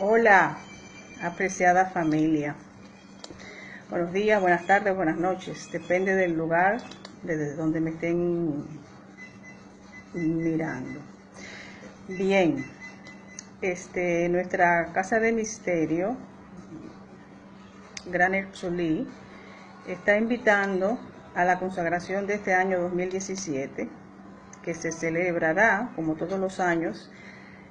Hola, apreciada familia. Buenos días, buenas tardes, buenas noches. Depende del lugar desde donde me estén mirando. Bien, nuestra casa de misterio, Gran Solí, está invitando a la consagración de este año 2017, que se celebrará, como todos los años,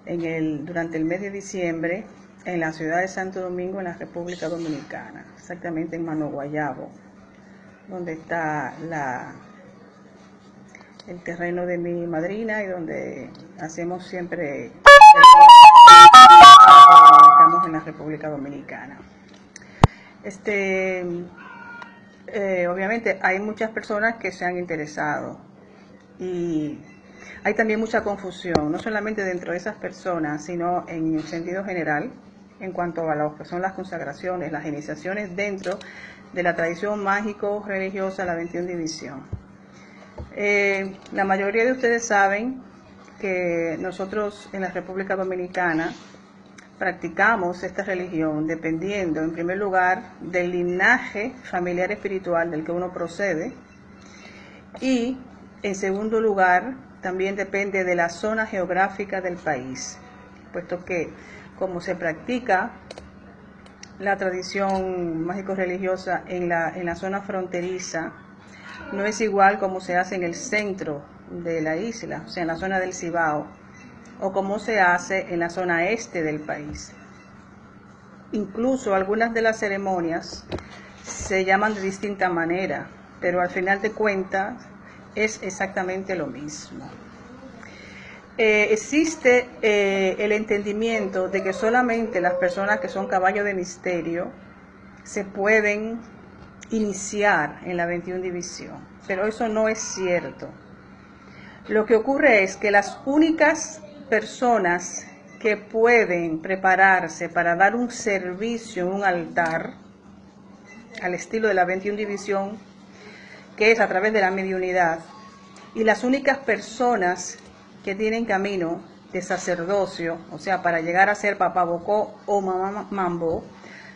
durante el mes de diciembre, en la ciudad de Santo Domingo, en la República Dominicana, exactamente en Mano Guayabo, donde está el terreno de mi madrina y donde hacemos siempre, estamos en la República Dominicana. Obviamente hay muchas personas que se han interesado y hay también mucha confusión, no solamente dentro de esas personas, sino en el sentido general, en cuanto a lo que son las consagraciones, las iniciaciones dentro de la tradición mágico-religiosa, la 21 División. La mayoría de ustedes saben que nosotros en la República Dominicana practicamos esta religión dependiendo, en primer lugar, del linaje familiar espiritual del que uno procede y, en segundo lugar, también depende de la zona geográfica del país, puesto que como se practica la tradición mágico-religiosa en la zona fronteriza, no es igual como se hace en el centro de la isla, o sea, en la zona del Cibao, o como se hace en la zona este del país. Incluso algunas de las ceremonias se llaman de distinta manera, pero al final de cuentas es exactamente lo mismo. Existe el entendimiento de que solamente las personas que son caballos de misterio se pueden iniciar en la 21 División, pero eso no es cierto. Lo que ocurre es que las únicas personas que pueden prepararse para dar un servicio en un altar, al estilo de la 21 División, que es a través de la mediunidad, y las únicas personas que tienen camino de sacerdocio, o sea, para llegar a ser papá bocó o mamá mambo,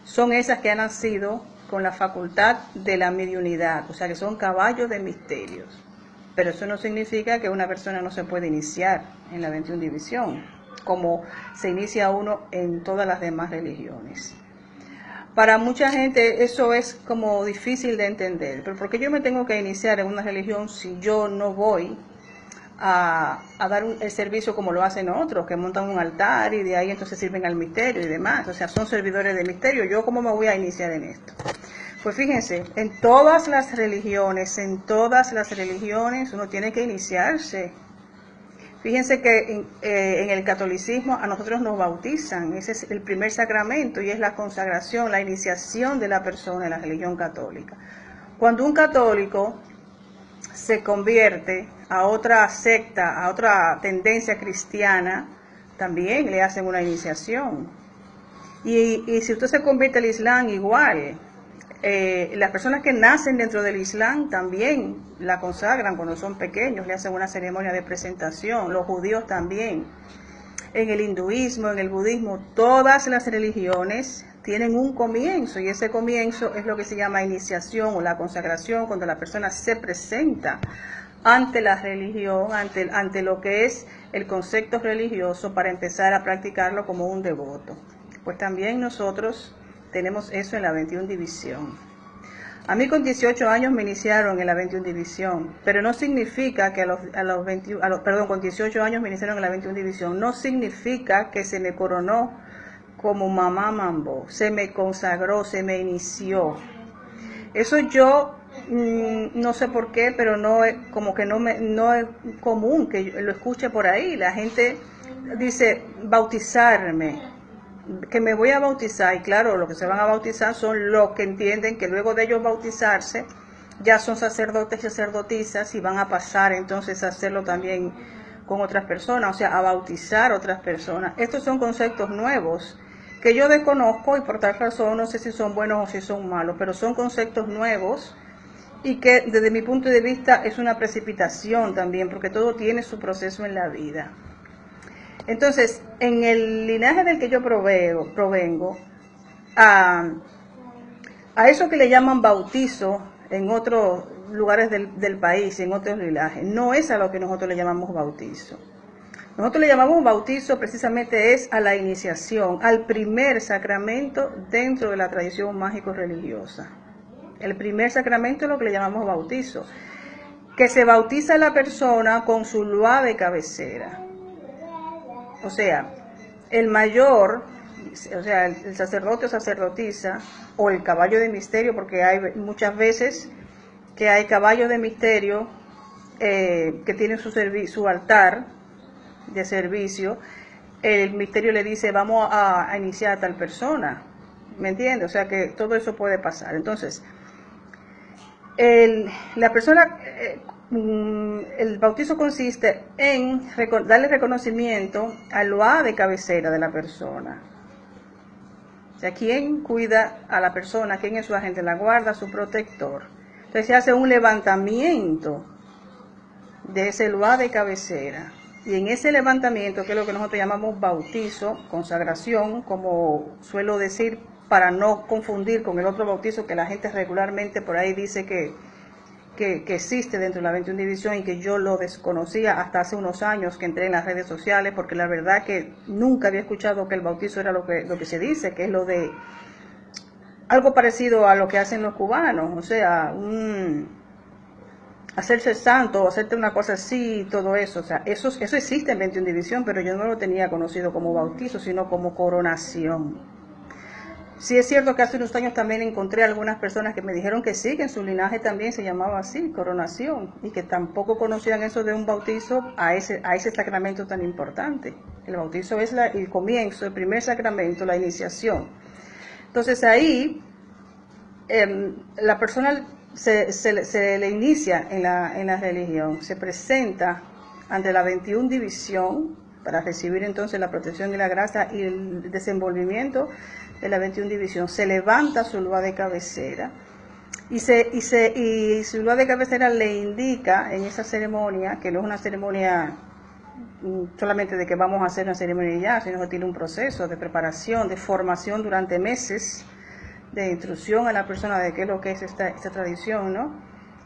son esas que han nacido con la facultad de la mediunidad, o sea, que son caballos de misterios. Pero eso no significa que una persona no se puede iniciar en la 21 División, como se inicia uno en todas las demás religiones. Para mucha gente eso es como difícil de entender, pero ¿por qué yo me tengo que iniciar en una religión si yo no voy a dar el servicio como lo hacen otros, que montan un altar y de ahí entonces sirven al misterio y demás? O sea, son servidores de misterio. ¿Yo cómo me voy a iniciar en esto? Pues fíjense, en todas las religiones uno tiene que iniciarse. Fíjense que en el catolicismo a nosotros nos bautizan, ese es el primer sacramento y es la consagración, la iniciación de la persona en la religión católica. Cuando un católico se convierte a otra secta, a otra tendencia cristiana, también le hacen una iniciación. Y si usted se convierte al Islam, igual. Las personas que nacen dentro del Islam también la consagran cuando son pequeños, le hacen una ceremonia de presentación. Los judíos también. En el hinduismo, en el budismo, todas las religiones tienen un comienzo, y ese comienzo es lo que se llama iniciación o la consagración, cuando la persona se presenta ante la religión, ante lo que es el concepto religioso, para empezar a practicarlo como un devoto. Pues también nosotros tenemos eso en la 21 División. A mí con 18 años me iniciaron en la 21 División, pero no significa que con 18 años me iniciaron en la 21 División, no significa que se me coronó como mamá mambo, se me consagró, se me inició. Eso yo no sé por qué, pero no es común que yo lo escuche por ahí. La gente dice bautizarme, que me voy a bautizar, y claro, los que se van a bautizar son los que entienden que luego de ellos bautizarse ya son sacerdotes y sacerdotisas y van a pasar entonces a hacerlo también con otras personas, o sea, a bautizar otras personas. Estos son conceptos nuevos que yo desconozco y por tal razón no sé si son buenos o si son malos, pero son conceptos nuevos y que desde mi punto de vista es una precipitación también, porque todo tiene su proceso en la vida. Entonces, en el linaje del que yo provengo, a eso que le llaman bautizo en otros lugares del país, en otros linajes, no es a lo que nosotros le llamamos bautizo. Nosotros le llamamos bautizo precisamente es a la iniciación, al primer sacramento dentro de la tradición mágico-religiosa. El primer sacramento es lo que le llamamos bautizo, que se bautiza a la persona con su lua de cabecera. O sea, el mayor, o sea, el sacerdote o sacerdotisa, o el caballo de misterio, porque hay muchas veces que hay caballos de misterio que tienen su altar de servicio. El misterio le dice, vamos a iniciar a tal persona, ¿me entiende? O sea que todo eso puede pasar. Entonces, la persona, el bautizo consiste en darle reconocimiento al lua de cabecera de la persona. O sea, ¿quién cuida a la persona? ¿Quién es su agente de la guarda? Su protector. Entonces se hace un levantamiento de ese lua de cabecera. Y en ese levantamiento, que es lo que nosotros llamamos bautizo, consagración, como suelo decir, para no confundir con el otro bautizo que la gente regularmente por ahí dice que existe dentro de la 21 División y que yo lo desconocía hasta hace unos años que entré en las redes sociales, porque la verdad que nunca había escuchado que el bautizo era lo que se dice, que es lo de algo parecido a lo que hacen los cubanos, o sea, hacerse santo, hacerte una cosa así, todo eso, o sea, eso existe en 21 División, pero yo no lo tenía conocido como bautizo, sino como coronación. Sí es cierto que hace unos años también encontré algunas personas que me dijeron que sí, que en su linaje también se llamaba así, coronación, y que tampoco conocían eso de un bautizo a ese sacramento tan importante. El bautizo es el comienzo, el primer sacramento, la iniciación. Entonces ahí la persona se le inicia en la religión, se presenta ante la 21 División para recibir entonces la protección y la gracia y el desenvolvimiento de la 21 División. Se levanta su lua de cabecera y su lua de cabecera le indica en esa ceremonia, que no es una ceremonia solamente de que vamos a hacer una ceremonia y ya, sino que tiene un proceso de preparación, de formación durante meses, de instrucción a la persona de qué es lo que es esta tradición, ¿no?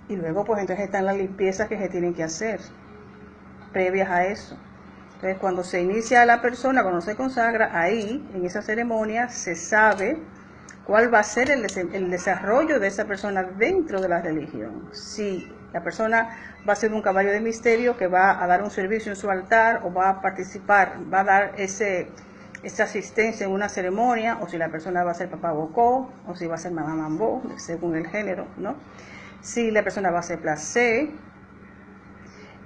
Y luego pues entonces están las limpiezas que se tienen que hacer previas a eso. Entonces cuando se inicia a la persona, cuando se consagra, ahí en esa ceremonia se sabe cuál va a ser el desarrollo de esa persona dentro de la religión. Si la persona va a ser un caballo de misterio que va a dar un servicio en su altar o va a participar, va a dar esa asistencia en una ceremonia, o si la persona va a ser papá bocó, o si va a ser mamá mambó, según el género, ¿no? Si la persona va a ser placé,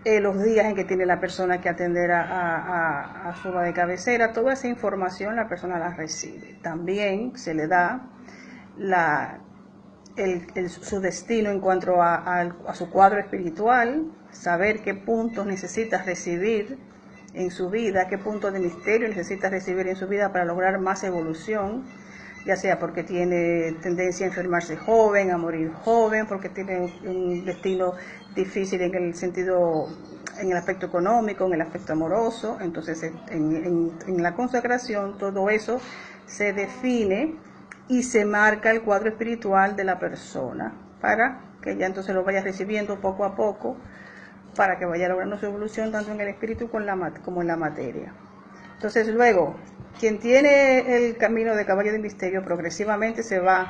los días en que tiene la persona que atender a su de cabecera, toda esa información la persona la recibe. También se le da su destino en cuanto a su cuadro espiritual, saber qué puntos necesita recibir en su vida, qué puntos de misterio necesita recibir en su vida para lograr más evolución, ya sea porque tiene tendencia a enfermarse joven, a morir joven, porque tiene un destino difícil en el sentido, en el aspecto económico, en el aspecto amoroso. Entonces en la consagración todo eso se define y se marca el cuadro espiritual de la persona para que ella entonces lo vaya recibiendo poco a poco, para que vaya logrando su evolución tanto en el espíritu como en la materia. Entonces luego, quien tiene el camino de caballo de misterio, progresivamente se van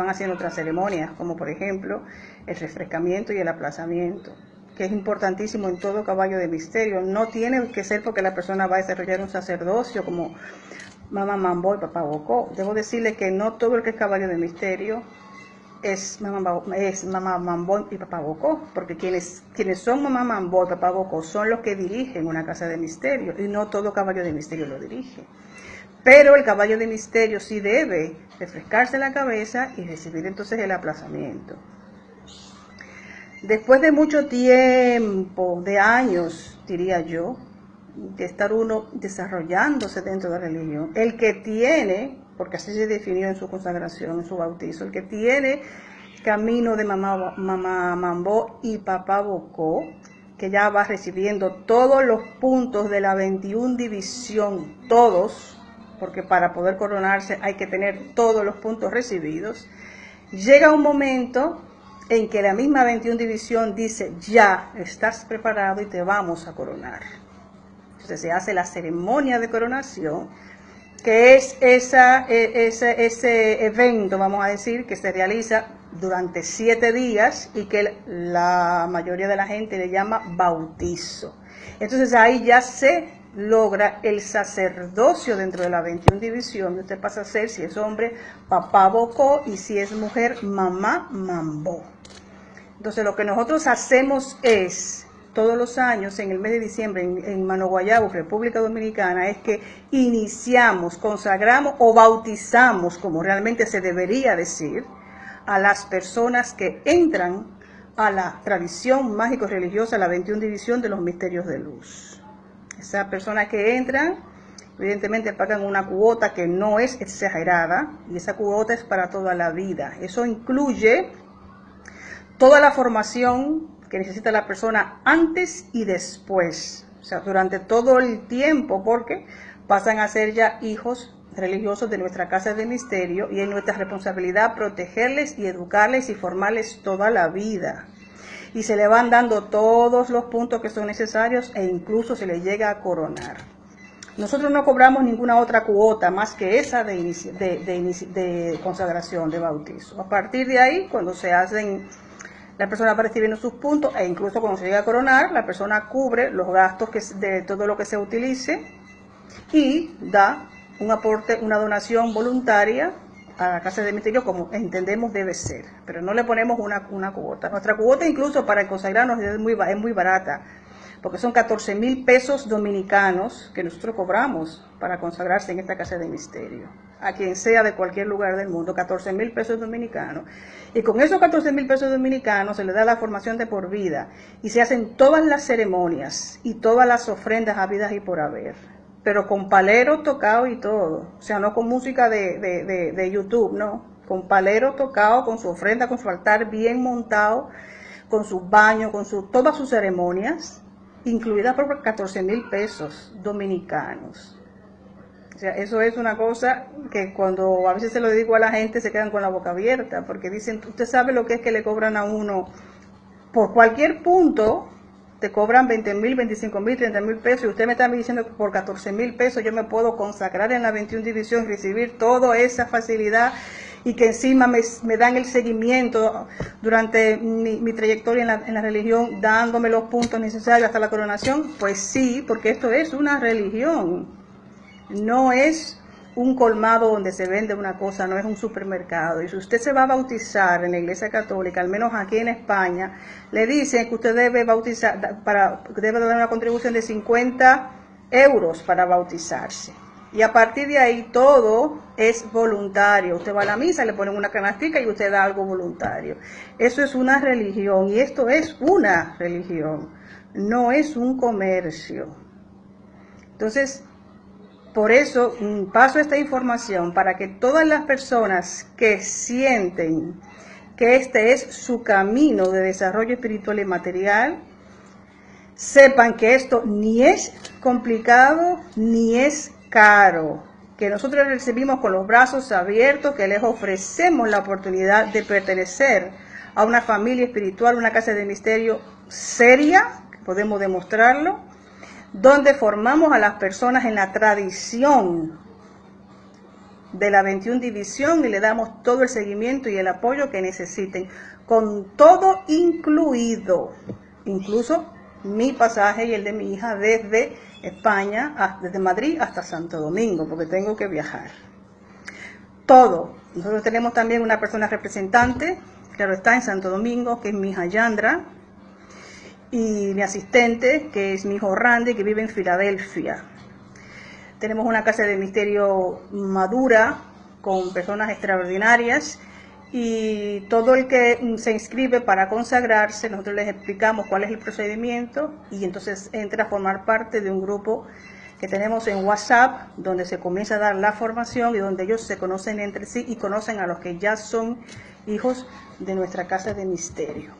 haciendo otras ceremonias, como por ejemplo el refrescamiento y el aplazamiento, que es importantísimo en todo caballo de misterio. No tiene que ser porque la persona va a desarrollar un sacerdocio como mamá mambó y papá bocó. Debo decirle que no todo el que es caballo de misterio es mamá mambó y papá bocó, porque quienes son mamá mambó y papá bocó son los que dirigen una casa de misterio, y no todo caballo de misterio lo dirige. Pero el caballo de misterio sí debe refrescarse la cabeza y recibir entonces el aplazamiento. Después de mucho tiempo, de años, diría yo, de estar uno desarrollándose dentro de la religión, el que tiene, porque así se definió en su consagración, en su bautizo, el que tiene camino de mamá mambó y papá bocó, que ya va recibiendo todos los puntos de la 21 división, todos, porque para poder coronarse hay que tener todos los puntos recibidos, llega un momento en que la misma 21 división dice, ya estás preparado y te vamos a coronar. Entonces se hace la ceremonia de coronación, que es ese evento, vamos a decir, que se realiza durante 7 días y que la mayoría de la gente le llama bautizo. Entonces ahí ya se logra el sacerdocio dentro de la 21 división, y usted pasa a ser, si es hombre, papá Bocó, y si es mujer, mamá Mambó. Entonces lo que nosotros hacemos es, todos los años, en el mes de diciembre, en Mano Guayabo, República Dominicana, es que iniciamos, consagramos o bautizamos, como realmente se debería decir, a las personas que entran a la tradición mágico-religiosa, la 21 división de los misterios de luz. Esas personas que entran, evidentemente pagan una cuota que no es exagerada, y esa cuota es para toda la vida. Eso incluye toda la formación que necesita la persona antes y después, o sea, durante todo el tiempo, porque pasan a ser ya hijos religiosos de nuestra casa de misterio, y es nuestra responsabilidad protegerles y educarles y formarles toda la vida. Y se le van dando todos los puntos que son necesarios, e incluso se les llega a coronar. Nosotros no cobramos ninguna otra cuota más que esa de consagración, de bautizo. A partir de ahí, cuando se hacen, la persona va recibiendo sus puntos, e incluso cuando se llega a coronar, la persona cubre los gastos de todo lo que se utilice y da un aporte, una donación voluntaria a la casa de misterio, como entendemos debe ser, pero no le ponemos una cuota. Nuestra cuota incluso para consagrarnos es muy barata, porque son 14,000 pesos dominicanos que nosotros cobramos para consagrarse en esta casa de misterio, a quien sea de cualquier lugar del mundo, 14,000 pesos dominicanos. Y con esos 14,000 pesos dominicanos se le da la formación de por vida, y se hacen todas las ceremonias y todas las ofrendas habidas y por haber, pero con palero tocado y todo, o sea, no con música de YouTube, no, con palero tocado, con su ofrenda, con su altar bien montado, con su baño, con todas sus ceremonias, incluidas por 14,000 pesos dominicanos. O sea, eso es una cosa que cuando a veces se lo digo a la gente se quedan con la boca abierta, porque dicen, usted sabe lo que es que le cobran a uno por cualquier punto. Te cobran 20,000, 25,000, 30,000 pesos, y usted me está diciendo que por 14,000 pesos yo me puedo consagrar en la 21 división, recibir toda esa facilidad, y que encima me dan el seguimiento durante mi trayectoria en la religión, dándome los puntos necesarios hasta la coronación. Pues sí, porque esto es una religión, no es un colmado donde se vende una cosa, no es un supermercado. Y si usted se va a bautizar en la Iglesia Católica, al menos aquí en España, le dicen que usted debe debe dar una contribución de 50 euros para bautizarse. Y a partir de ahí todo es voluntario. Usted va a la misa, le ponen una canastica y usted da algo voluntario. Eso es una religión, y esto es una religión, no es un comercio. Entonces, por eso paso esta información para que todas las personas que sienten que este es su camino de desarrollo espiritual y material, sepan que esto ni es complicado ni es caro, que nosotros recibimos con los brazos abiertos, que les ofrecemos la oportunidad de pertenecer a una familia espiritual, una casa de misterio seria, que podemos demostrarlo, donde formamos a las personas en la tradición de la 21 división y le damos todo el seguimiento y el apoyo que necesiten, con todo incluido, incluso mi pasaje y el de mi hija desde España, desde Madrid hasta Santo Domingo, porque tengo que viajar. Todo. Nosotros tenemos también una persona representante, claro está, en Santo Domingo, que es mi hija Yandra, y mi asistente, que es mi hijo Randy, que vive en Filadelfia. Tenemos una casa de misterio madura, con personas extraordinarias, y todo el que se inscribe para consagrarse, nosotros les explicamos cuál es el procedimiento, y entonces entra a formar parte de un grupo que tenemos en WhatsApp, donde se comienza a dar la formación y donde ellos se conocen entre sí y conocen a los que ya son hijos de nuestra casa de misterio.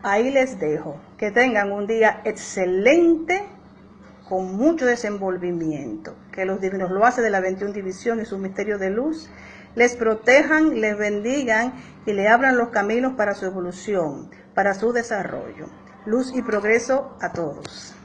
Ahí les dejo. Que tengan un día excelente, con mucho desenvolvimiento. Que los divinos lo hacen de la 21 división y sus misterios de luz les protejan, les bendigan y le abran los caminos para su evolución, para su desarrollo. Luz y progreso a todos.